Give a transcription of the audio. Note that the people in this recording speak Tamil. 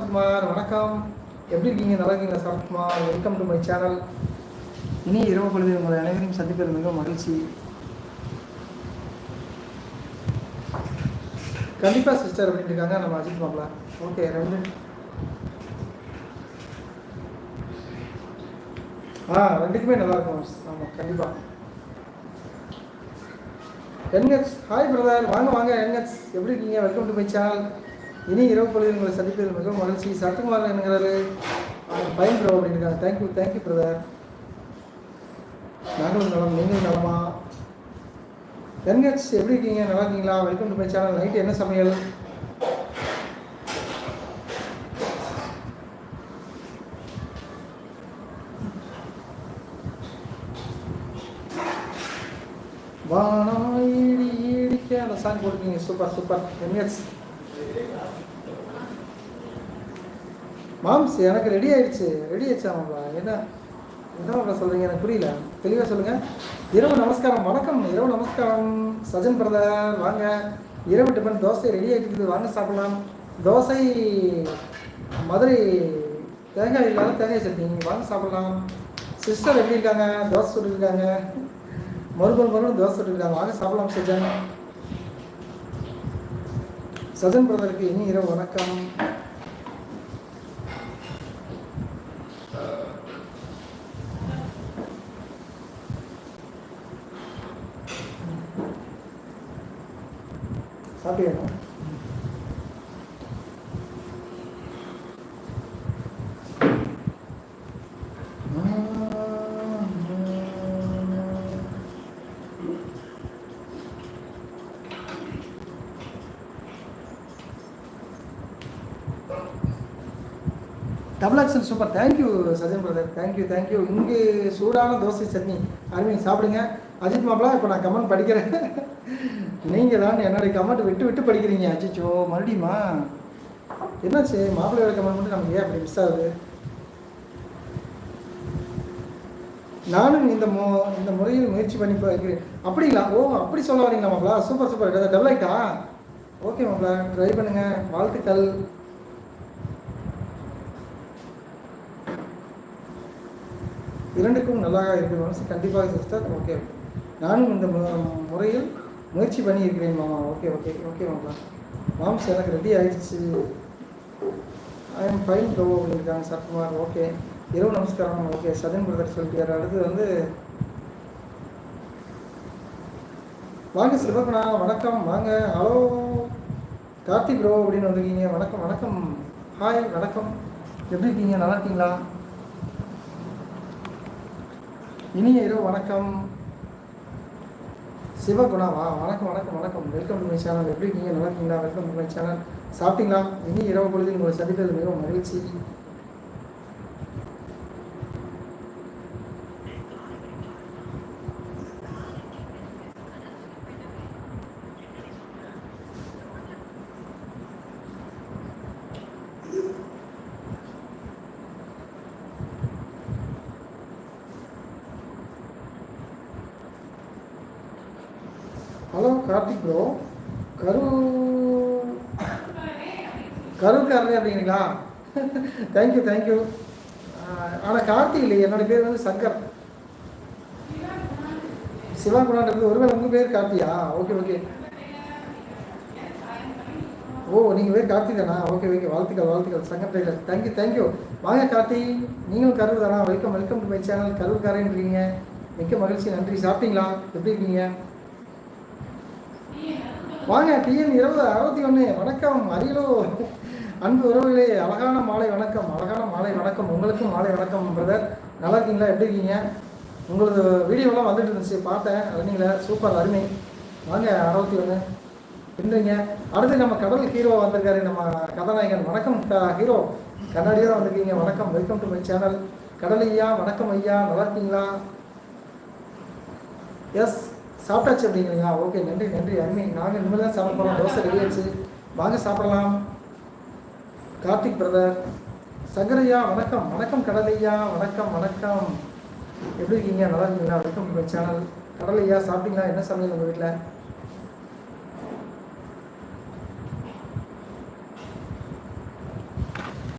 சரத்குமார், வணக்கம். எப்படி இருக்கீங்க? நல்லா இருக்கீங்களா Sarathkumar? Welcome to my channel. இனி இரவு பொழுது உங்களை அனைவரையும் சந்திப்பது மிக மகிழ்ச்சி. கண்டிப்பாக சிஸ்டர் அப்படின்ட்டு இருக்காங்க நம்ம அஜித் மாப்பிள. ஓகே, ரெண்டுக்குமே நல்லா இருக்கும். ஆமாம், கண்டிப்பாக. என்ஹெச், ஹாய் பிரதர், வாங்க வாங்க என்ஹெச், எப்படி இருக்கீங்க? Welcome to my channel. இனி இரவு பொழுது உங்களை சந்திப்பது மிகவும் மகிழ்ச்சி. சரத்குமார் என்கிறாரு, ஃபைன் ப்ரோ அப்படின்னுருக்காங்க. Thank you brother. நாங்களும் நலம், நீங்களும் நலமா? என்ஹெச் எப்படி இருக்கீங்க? நல்லா இருக்கீங்களா? Welcome to my channel. Night என்ன சமையல்? வானாயிடி இடிக்க அந்த சாங் போட்டுருக்கீங்க. Super NH. மாம்ஸ் எனக்கு ரெடி ஆயிடுச்சாமாங்களா? என்ன சொல்கிறீங்க? எனக்கு புரியல, தெளிவாக சொல்லுங்கள். இரவு நமஸ்காரம், வணக்கம். இரவு நமஸ்காரம் சஜன் பிரதர், வாங்க. இரவு டிஃபன் தோசை ரெடி ஆகிட்டு, வாங்க சாப்பிடலாம். தோசை மதுரை தேங்காய் இல்லாத தேங்காய் சட்னி, வாங்க சாப்பிடலாம். சிஸ்டர் எப்படி இருக்காங்க? தோசை சுட்டுருக்காங்க, மறுபடியும் தோசை சுட்டுருக்காங்க, வாங்க சாப்பிடலாம். சஜன் பிரதருக்கு இனி இரவு வணக்கம். சாப்பிட்டீங்க? Double excel super. Thank you Sajan brother, thank you. இங்கே சூடான தோசை சட்னி அருமையாக சாப்பிடுங்க. அஜித் மாப்பிளா, இப்போ நான் கமெண்ட் படிக்கிறேன். நீங்கள் தான் என்னுடைய கமெண்ட் விட்டு படிக்கிறீங்க. அஜிச்சோ, மறுபடியுமா? என்னாச்சு? மாப்பிள்ளையோட கமெண்ட் மட்டும் நமக்கு ஏன் அப்படி மிஸ் ஆகுது? நானும் இந்த முறையில் முயற்சி பண்ணி பார்க்கிறேன். அப்படிங்களா? ஓ, அப்படி சொல்ல வரீங்களா மாப்பிளா? சூப்பர். டபுள் ஆகிட்டா? ஓகே மாப்பிளா, ட்ரை பண்ணுங்க. வாழ்த்துக்கள். இரண்டுக்கும் நல்லா இருக்குது மனசு. கண்டிப்பாக சிஸ்டர். ஓகே, நானும் இந்த முறையில் முயற்சி பண்ணியிருக்கிறேன் மாமா. ஓகே மாமா. மாம்ஸ் எனக்கு ரெடி ஆகிடுச்சு. ஐ எம் ஃபைன் ப்ரோ அப்படின்றாங்க சரத்குமார். ஓகே, இரவு நமஸ்காரம். ஓகே, சதன் பிரதர் சொல்லிட்டார். அடுத்து வாங்க சிவகுணா, வணக்கம். வாங்க. ஹலோ கார்த்திக் ப்ரோ அப்படின்னு வந்திருக்கீங்க. வணக்கம். ஹாய், வணக்கம். எப்படி இருக்கீங்க? நல்லா இருக்கீங்களா? இனிய இரவு வணக்கம். சிவகுணாவா? வணக்கம். Welcome to my channel. எப்படி இருக்கீங்க? நல்லா இருக்கீங்களா? Welcome to my channel. சாப்பிட்டீங்களா? இனி இரவு பொழுது உங்களை சந்திப்பது மிகவும் மகிழ்ச்சி. ஹலோ கார்த்திக் ப்ரோ, கரூர்காரரே அப்படிங்களா? தேங்க்யூ. ஆனால் கார்த்திக் இல்லையே, என்னோடய பேர் வந்து சங்கர். சிவாகுணான்றது. ஒருவேளை உங்கள் பேர் கார்த்தியா? ஓகே. ஓ, நீங்கள் பேர் கார்த்திக் தானா? ஓகே. வாழ்த்துக்கள் சங்கர் டெய்லர். தேங்க்யூ. வாங்க கார்த்தி, நீங்களும் கரூர் தானா? Welcome to my channel. கரூர்காரன்றீங்க, மிக்க மகிழ்ச்சி. நன்றி. சாப்பிட்டீங்களா? எப்படி இருக்கீங்க? வாங்க. டிஎன் 2061, வணக்கம். அரியலூர் அன்பு உறவுகளே, அழகான மாலை வணக்கம். உங்களுக்கும் மாலை வணக்கம் பிரதர். நல்லா இருக்கீங்களா? எப்படி இருக்கீங்க? உங்களது வீடியோலாம் வந்துட்டு இருந்துச்சு, பார்த்தேன். ரன்னிங்கில் சூப்பர், அருமை. வாங்க. 61 பின்னுங்க. அடுத்து நம்ம கடல் ஹீரோ வந்திருக்காரு, நம்ம கதாநாயகன். வணக்கம் ஹீரோ, கண்ணாடியாக வந்திருக்கீங்க. வணக்கம், வெல்கம் டு மை சேனல். கடல் ஐயா, வணக்கம் ஐயா, நல்லா இருக்கீங்களா? எஸ், சாப்பிட்டாச்சு அப்படிங்கிறீங்களா? ஓகே, நன்றி. அருமை. நாங்கள் இனிமேல் தான் சாப்பிட போகிறோம். தோசை ரெடி ஆச்சு, வாங்க சாப்பிடலாம். கார்த்திக் பிரதர். சங்கரையா, வணக்கம். கடலையா, வணக்கம். எப்படி இருக்கீங்க? நல்லா இருக்கீங்களா? Welcome to my channel. கடலையா, சாப்பிட்டீங்களா? என்ன சமையல் உங்கள் வீட்டில்?